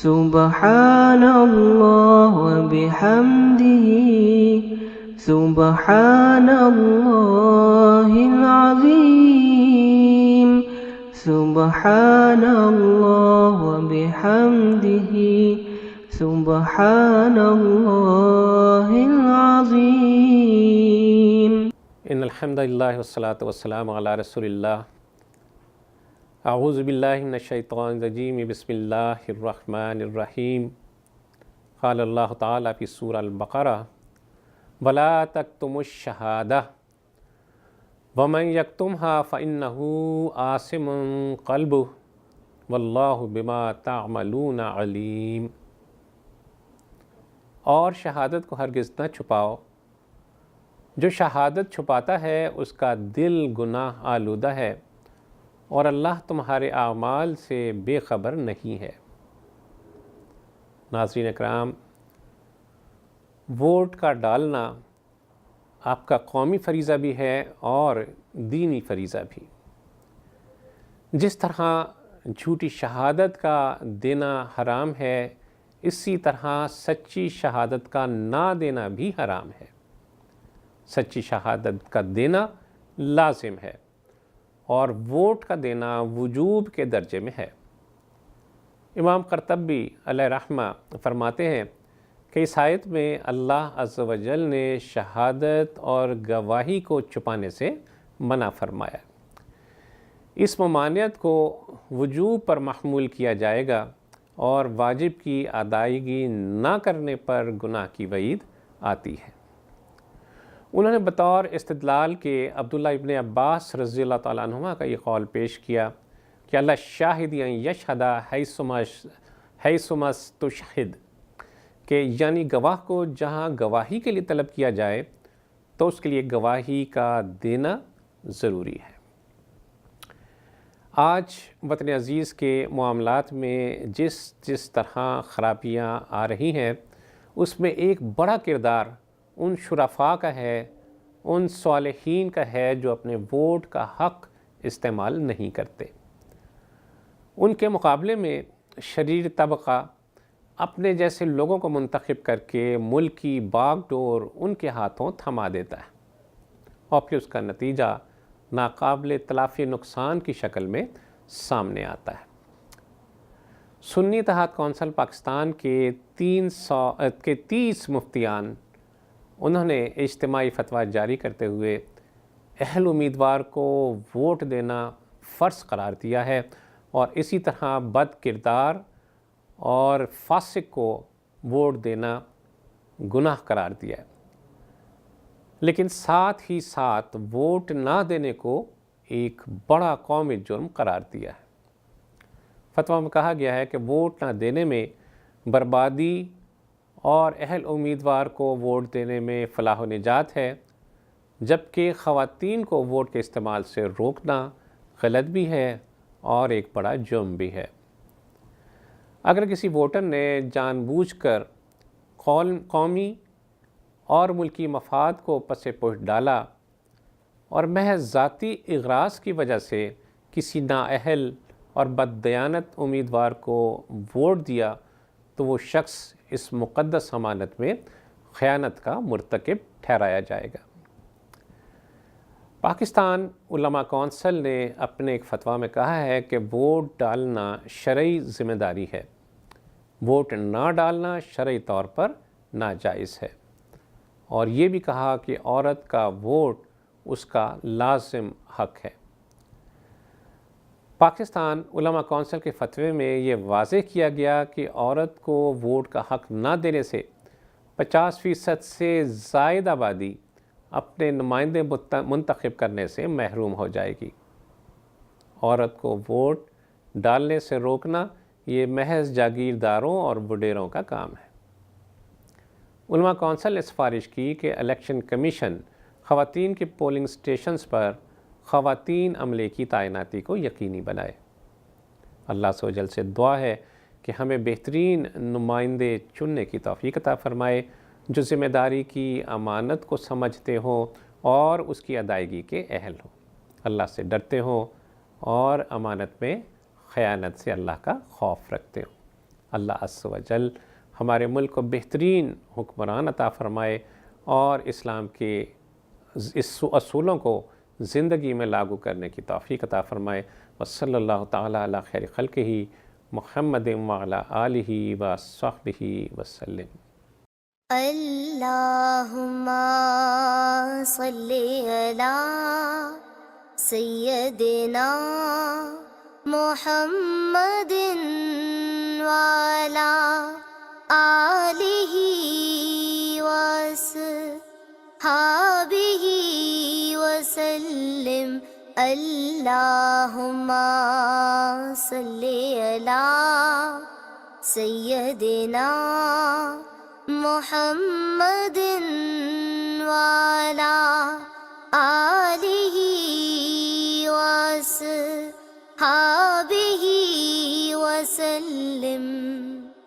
سبحان اللہ وبحمدہ سبحان اللہ العظیم سبحان اللہ وبحمدہ سبحان اللہ العظیم۔ ان الحمد للہ والصلاة والسلام علی رسول اللہ۔ اعوذ باللہ من الشیطان الرجیم، بسم اللہ الرحمن الرحیم۔ قال اللہ تعالی فی سورہ البقرہ: وَلَا تَكْتُمُوا الشَّهَادَةَ وَمَنْ يَكْتُمْهَا فَإِنَّهُ آثِمٌ قَلْبُهُ وَاللَّهُ بِمَا تَعْمَلُونَ عَلِيمٌ۔ اور شہادت کو ہرگز نہ چھپاؤ، جو شہادت چھپاتا ہے اس کا دل گناہ آلودہ ہے، اور اللہ تمہارے اعمال سے بے خبر نہیں ہے۔ ناظرین اکرام، ووٹ کا ڈالنا آپ کا قومی فریضہ بھی ہے اور دینی فریضہ بھی۔ جس طرح جھوٹی شہادت کا دینا حرام ہے، اسی طرح سچی شہادت کا نہ دینا بھی حرام ہے۔ سچی شہادت کا دینا لازم ہے اور ووٹ کا دینا وجوب کے درجے میں ہے۔ امام قرطبی علیہ رحمہ فرماتے ہیں کہ اس آیت میں اللہ عز و جل نے شہادت اور گواہی کو چھپانے سے منع فرمایا۔ اس ممانعت کو وجوب پر محمول کیا جائے گا اور واجب کی ادائیگی نہ کرنے پر گناہ کی وعید آتی ہے۔ انہوں نے بطور استدلال کے عبداللہ ابن عباس رضی اللہ تعالیٰ عنہما کا یہ قول پیش کیا کہ اللہ شاہد یشہد حیثما استشہد، کہ یعنی گواہ کو جہاں گواہی کے لیے طلب کیا جائے تو اس کے لیے گواہی کا دینا ضروری ہے۔ آج وطن عزیز کے معاملات میں جس طرح خرابیاں آ رہی ہیں، اس میں ایک بڑا کردار ان شرفاء کا ہے، ان صالحین کا ہے جو اپنے ووٹ کا حق استعمال نہیں کرتے۔ ان کے مقابلے میں شریر طبقہ اپنے جیسے لوگوں کو منتخب کر کے ملک کی باغ ڈور ان کے ہاتھوں تھما دیتا ہے، اور پھر اس کا نتیجہ ناقابل تلافی نقصان کی شکل میں سامنے آتا ہے۔ سنی اتحاد کونسل پاکستان کے 30 مفتیان، انہوں نے اجتماعی فتویٰ جاری کرتے ہوئے اہل امیدوار کو ووٹ دینا فرض قرار دیا ہے، اور اسی طرح بد کردار اور فاسق کو ووٹ دینا گناہ قرار دیا ہے، لیکن ساتھ ہی ساتھ ووٹ نہ دینے کو ایک بڑا قومی جرم قرار دیا ہے۔ فتویٰ میں کہا گیا ہے کہ ووٹ نہ دینے میں بربادی اور اہل امیدوار کو ووٹ دینے میں فلاح و نجات ہے، جبکہ خواتین کو ووٹ کے استعمال سے روکنا غلط بھی ہے اور ایک بڑا جرم بھی ہے۔ اگر کسی ووٹر نے جان بوجھ کر قومی اور ملکی مفاد کو پس پش ڈالا اور محض ذاتی اغراض کی وجہ سے کسی نااہل اور بددیانت امیدوار کو ووٹ دیا، تو وہ شخص اس مقدس امانت میں خیانت کا مرتکب ٹھہرایا جائے گا۔ پاکستان علماء کونسل نے اپنے ایک فتویٰ میں کہا ہے کہ ووٹ ڈالنا شرعی ذمہ داری ہے، ووٹ نہ ڈالنا شرعی طور پر ناجائز ہے، اور یہ بھی کہا کہ عورت کا ووٹ اس کا لازم حق ہے۔ پاکستان علماء کونسل کے فتوے میں یہ واضح کیا گیا کہ عورت کو ووٹ کا حق نہ دینے سے 50% سے زائد آبادی اپنے نمائندے منتخب کرنے سے محروم ہو جائے گی۔ عورت کو ووٹ ڈالنے سے روکنا یہ محض جاگیرداروں اور وڈیروں کا کام ہے۔ علماء کونسل نے سفارش کی کہ الیکشن کمیشن خواتین کے پولنگ سٹیشنز پر خواتین عملے کی تعیناتی کو یقینی بنائے۔ اللہ عز و جل سے دعا ہے کہ ہمیں بہترین نمائندے چننے کی توفیق عطا فرمائے جو ذمہ داری کی امانت کو سمجھتے ہوں اور اس کی ادائیگی کے اہل ہوں، اللہ سے ڈرتے ہوں اور امانت میں خیانت سے اللہ کا خوف رکھتے ہوں۔ اللہ عز و جل ہمارے ملک کو بہترین حکمران عطا فرمائے اور اسلام کے اس اصولوں کو زندگی میں لاگو کرنے کی توفیق عطا فرمائے۔ وصلی اللہ تعالیٰ علی خیر خلقہ محمد وعلی آلہ وصحبہ وسلم۔ اللہم صلی علی سیدنا محمد وعلی آلہ وصحبہ وسلم۔ اللہم صلی علی سیدنا محمد وعلی آلہ وصحبہ وسلم۔